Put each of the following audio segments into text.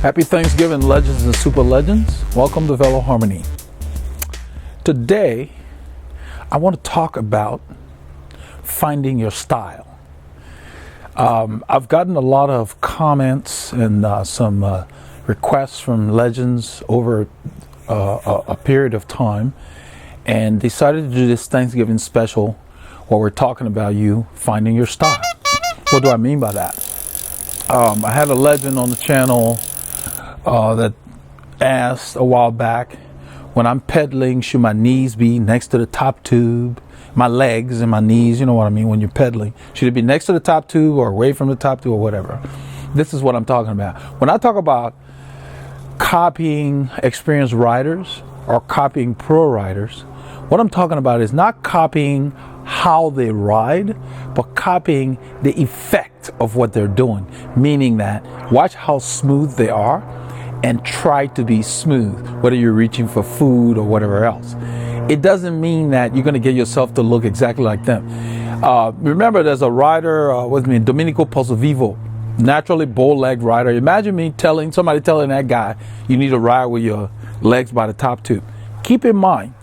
Happy Thanksgiving, legends and super legends. Welcome to Veloharmony. Today, I want to talk about finding your style. I've gotten a lot of comments and some requests from legends over a period of time, and decided to do this Thanksgiving special where we're talking about you finding your style. What do I mean by that? I had a legend on the channel that asked a while back, when I'm pedaling, should my knees be next to the top tube? My legs and my knees, you know what I mean, when you're pedaling. Should it be next to the top tube or away from the top tube or whatever? This is what I'm talking about. When I talk about copying experienced riders or copying pro riders, what I'm talking about is not copying how they ride, but copying the effect of what they're doing. Meaning that watch how smooth they are and try to be smooth, whether you're reaching for food or whatever else. It doesn't mean that you're going to get yourself to look exactly like them. Remember, there's a rider with me, Domenico Pozzovivo, naturally bow-legged rider. Imagine me telling that guy, you need to ride with your legs by the top tube. Keep in mind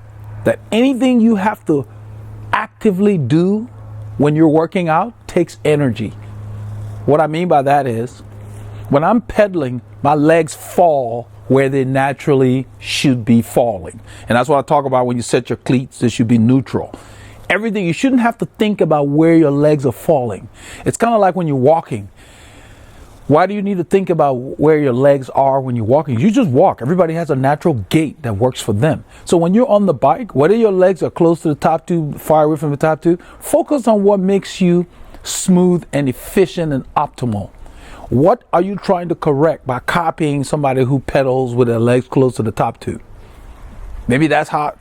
that anything you have to actively do when you're working out takes energy. What I mean by that is, when I'm pedaling, my legs fall where they naturally should be falling. And that's what I talk about when you set your cleats, they should be neutral. Everything, you shouldn't have to think about where your legs are falling. It's kind of like when you're walking. Why do you need to think about where your legs are when you're walking? You just walk. Everybody has a natural gait that works for them. So when you're on the bike, whether your legs are close to the top tube, far away from the top tube, focus on what makes you smooth and efficient and optimal. What are you trying to correct by copying somebody who pedals with their legs close to the top tube? Maybe that's how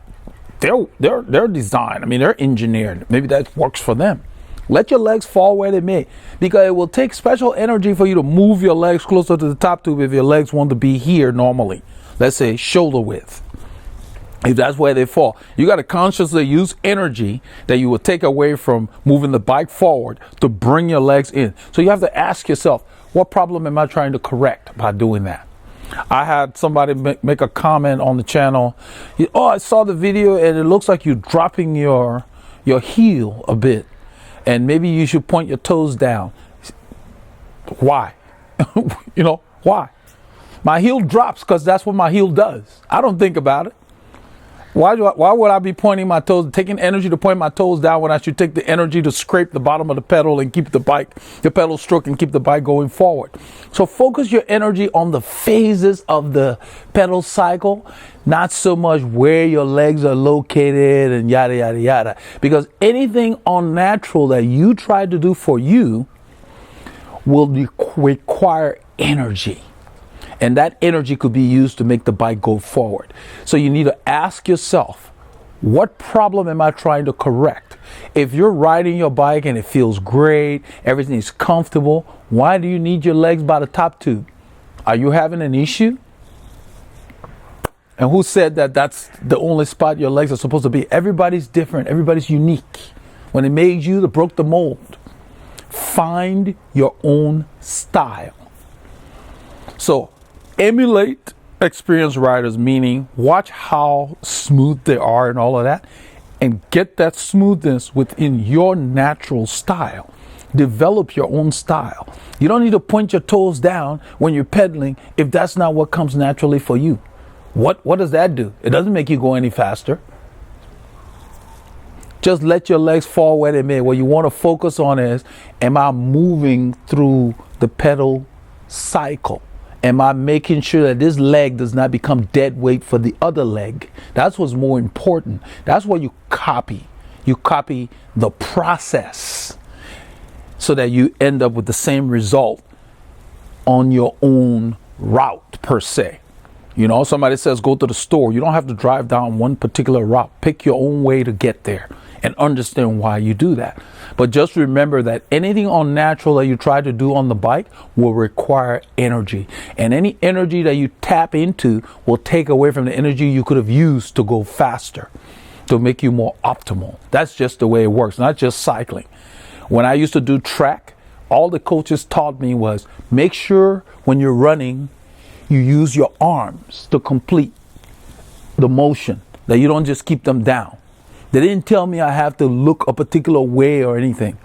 they're designed. I mean, they're engineered. Maybe that works for them. Let your legs fall where they may, because it will take special energy for you to move your legs closer to the top tube if your legs want to be here normally. Let's say shoulder width. If that's where they fall, you got to consciously use energy that you will take away from moving the bike forward to bring your legs in. So you have to ask yourself, what problem am I trying to correct by doing that? I had somebody make a comment on the channel. Oh, I saw the video and it looks like you're dropping your heel a bit. And maybe you should point your toes down. Why? Why? My heel drops because that's what my heel does. I don't think about it. Why would I be pointing my toes, taking energy to point my toes down when I should take the energy to scrape the bottom of the pedal and keep the pedal stroke and keep the bike going forward? So focus your energy on the phases of the pedal cycle, not so much where your legs are located and yada, yada, yada. Because anything unnatural that you try to do for you will require energy. And that energy could be used to make the bike go forward. So you need to ask yourself, what problem am I trying to correct? If you're riding your bike and it feels great, everything is comfortable, why do you need your legs by the top tube? Are you having an issue? And who said that that's the only spot your legs are supposed to be? Everybody's different. Everybody's unique. When they made you, they broke the mold. Find your own style. So, emulate experienced riders, meaning watch how smooth they are and all of that, and get that smoothness within your natural style. Develop your own style. You don't need to point your toes down when you're pedaling if that's not what comes naturally for you. What does that do? It doesn't make you go any faster. Just let your legs fall where they may. What you want to focus on is, am I moving through the pedal cycle? Am I making sure that this leg does not become dead weight for the other leg? That's what's more important. That's what you copy. You copy the process so that you end up with the same result on your own route per se. Somebody says go to the store. You don't have to drive down one particular route. Pick your own way to get there and understand why you do that. But just remember that anything unnatural that you try to do on the bike will require energy. And any energy that you tap into will take away from the energy you could have used to go faster, to make you more optimal. That's just the way it works, not just cycling. When I used to do track, all the coaches taught me was make sure when you're running, you use your arms to complete the motion, that you don't just keep them down. They didn't tell me I have to look a particular way or anything.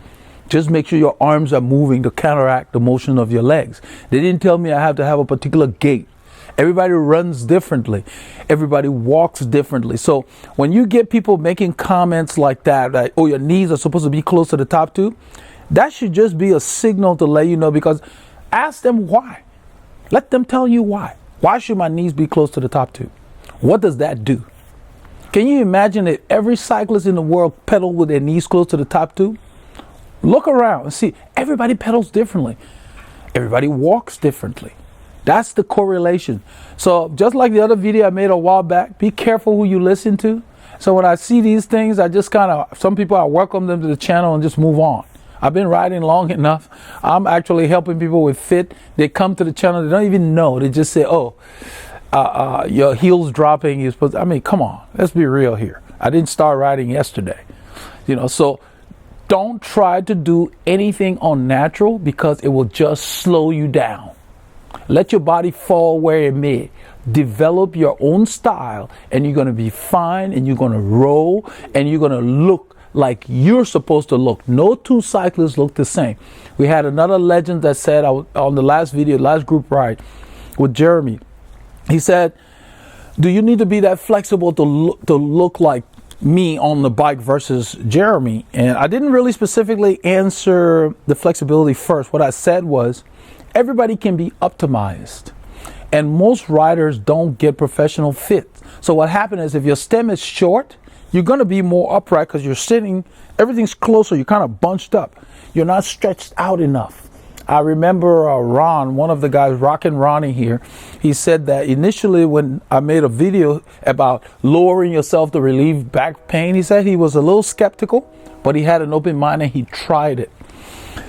Just make sure your arms are moving to counteract the motion of your legs. They didn't tell me I have to have a particular gait. Everybody runs differently. Everybody walks differently. So when you get people making comments like that, like, oh, your knees are supposed to be close to the top tube, that should just be a signal to let you know, because ask them why. Let them tell you why. Why should my knees be close to the top tube? What does that do? Can you imagine if every cyclist in the world pedaled with their knees close to the top tube? Look around and see, everybody pedals differently. Everybody walks differently. That's the correlation. So just like the other video I made a while back, be careful who you listen to. So when I see these things, I just some people, I welcome them to the channel and just move on. I've been riding long enough. I'm actually helping people with fit. They come to the channel, they don't even know. They just say, oh, your heels dropping. You're supposed to, I mean, come on, let's be real here. I didn't start riding yesterday. So don't try to do anything unnatural, because it will just slow you down. Let your body fall where it may. Develop your own style, and you're going to be fine, and you're going to roll, and you're going to look like you're supposed to look. No two cyclists look the same. We had another legend that said on the last video, last group ride with Jeremy, he said, do you need to be that flexible to look like me on the bike versus Jeremy? And I didn't really specifically answer the flexibility first. What I said was, everybody can be optimized, and most riders don't get professional fit. So what happens is, if your stem is short, you're going to be more upright because you're sitting, everything's closer, you're kind of bunched up. You're not stretched out enough. I remember Ron, one of the guys, Rockin' Ronnie here, he said that initially when I made a video about lowering yourself to relieve back pain, he said he was a little skeptical, but he had an open mind and he tried it.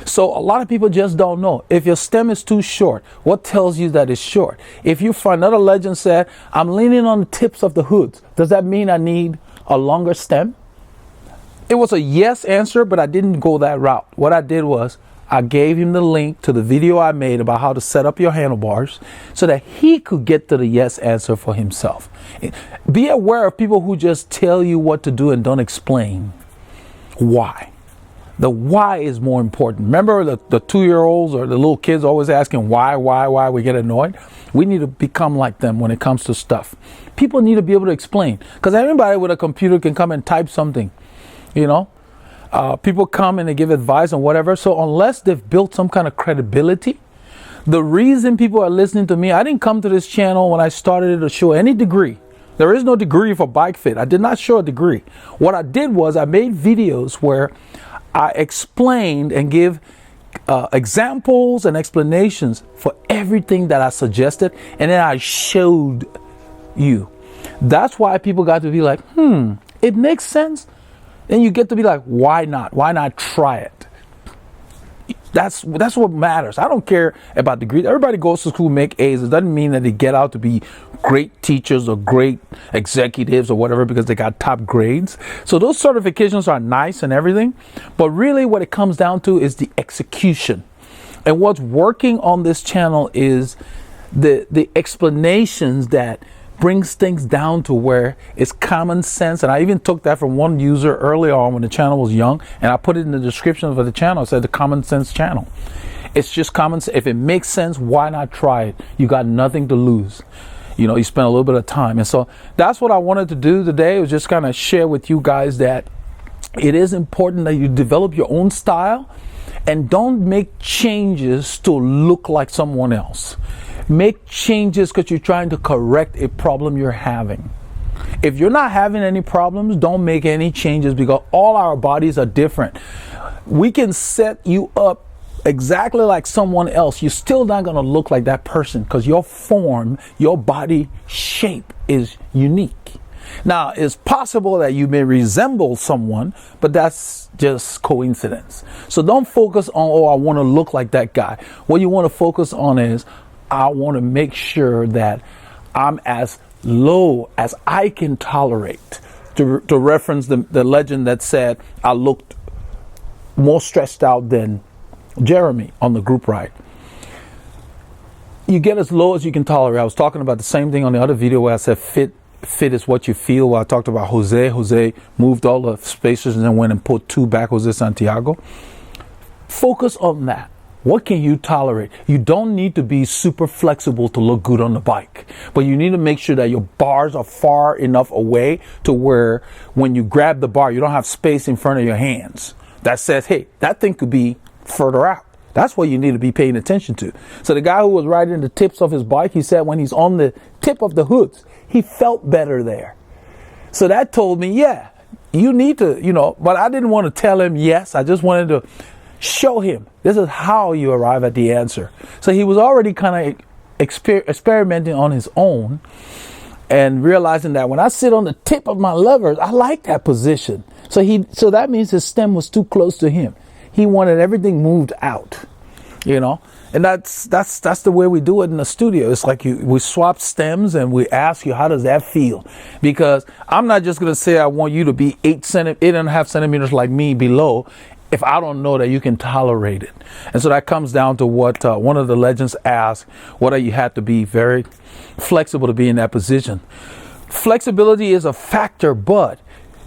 So a lot of people just don't know. If your stem is too short, what tells you that it's short? If you find, another legend said, I'm leaning on the tips of the hoods, does that mean I need a longer stem? It was a yes answer, but I didn't go that route. What I did was, I gave him the link to the video I made about how to set up your handlebars so that he could get to the yes answer for himself. Be aware of people who just tell you what to do and don't explain why. The why is more important. Remember the 2-year-olds or the little kids always asking why, we get annoyed? We need to become like them when it comes to stuff. People need to be able to explain, because anybody with a computer can come and type something, People come and they give advice on whatever. So unless they've built some kind of credibility, the reason people are listening to me, I didn't come to this channel when I started to show any degree. There is no degree for bike fit. I did not show a degree. What I did was I made videos where I explained and give examples and explanations for everything that I suggested, and then I showed you. That's why people got to be like, it makes sense. Then you get to be like, why not? Why not try it? That's what matters. I don't care about degrees. Everybody goes to school, make A's. It doesn't mean that they get out to be great teachers or great executives or whatever because they got top grades. So those certifications are nice and everything. But really what it comes down to is the execution. And what's working on this channel is the explanations that brings things down to where it's common sense. And I even took that from one user early on when the channel was young, and I put it in the description of the channel. It said the common sense channel. It's just common sense. If it makes sense, why not try it? You got nothing to lose. You know, you spend a little bit of time. And so that's what I wanted to do today, was just kind of share with you guys that it is important that you develop your own style and don't make changes to look like someone else. Make changes because you're trying to correct a problem you're having. If you're not having any problems, don't make any changes, because all our bodies are different. We can set you up exactly like someone else. You're still not going to look like that person because your form, your body shape is unique. Now, it's possible that you may resemble someone, but that's just coincidence. So don't focus on, oh, I want to look like that guy. What you want to focus on is, I want to make sure that I'm as low as I can tolerate. To reference the legend that said I looked more stressed out than Jeremy on the group ride. you get as low as you can tolerate. I was talking about the same thing on the other video where I said fit is what you feel. Where I talked about Jose moved all the spacers and then went and put 2 back Jose Santiago. Focus on that. What can you tolerate? You don't need to be super flexible to look good on the bike, but you need to make sure that your bars are far enough away to where when you grab the bar, you don't have space in front of your hands. That says, hey, that thing could be further out. That's what you need to be paying attention to. So the guy who was riding the tips of his bike, he said when he's on the tip of the hoods, he felt better there. So that told me, yeah, you need to, but I didn't want to tell him yes. I just wanted to show him this is how you arrive at the answer. So he was already kind of experimenting on his own and realizing that when I sit on the tip of my levers, I like that position. So that means his stem was too close to him. He wanted everything moved out, and that's the way we do it in the studio. It's like we swap stems and we ask you, how does that feel? Because I'm not just going to say I want you to be 8.5 centimeters like me below if I don't know that you can tolerate it. And so that comes down to what one of the legends asked, whether you had to be very flexible to be in that position. Flexibility is a factor, but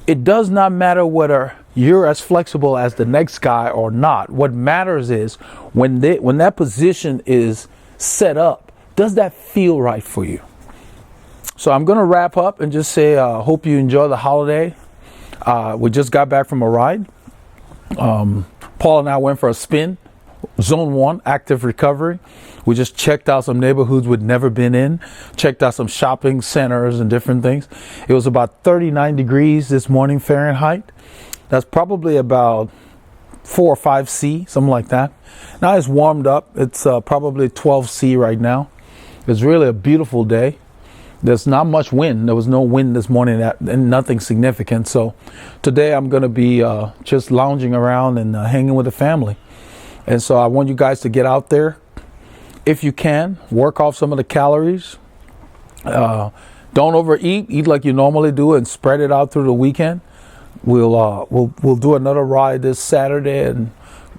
it does not matter whether you're as flexible as the next guy or not. What matters is when that position is set up, does that feel right for you? So I'm going to wrap up and just say, hope you enjoy the holiday. We just got back from a ride. Paul and I went for a spin. Zone 1, active recovery. We just checked out some neighborhoods we'd never been in, checked out some shopping centers and different things. It was about 39 degrees this morning Fahrenheit. That's probably about 4 or 5 C, something like that. Now it's warmed up. It's probably 12 C right now. It's really a beautiful day. There's not much wind. There was no wind this morning and nothing significant. So today I'm going to be just lounging around and hanging with the family. And so I want you guys to get out there. If you can, work off some of the calories. Don't overeat. Eat like you normally do and spread it out through the weekend. We'll do another ride this Saturday and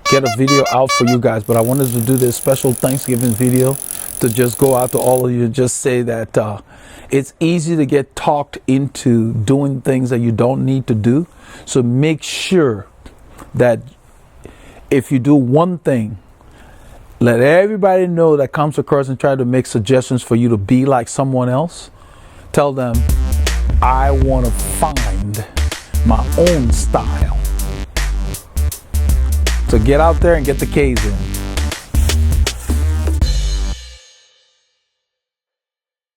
get a video out for you guys. But I wanted to do this special Thanksgiving video to just go out to all of you and just say that it's easy to get talked into doing things that you don't need to do. So make sure that if you do one thing, let everybody know that comes across and try to make suggestions for you to be like someone else. Tell them, I want to find my own style. So get out there and get the K's in.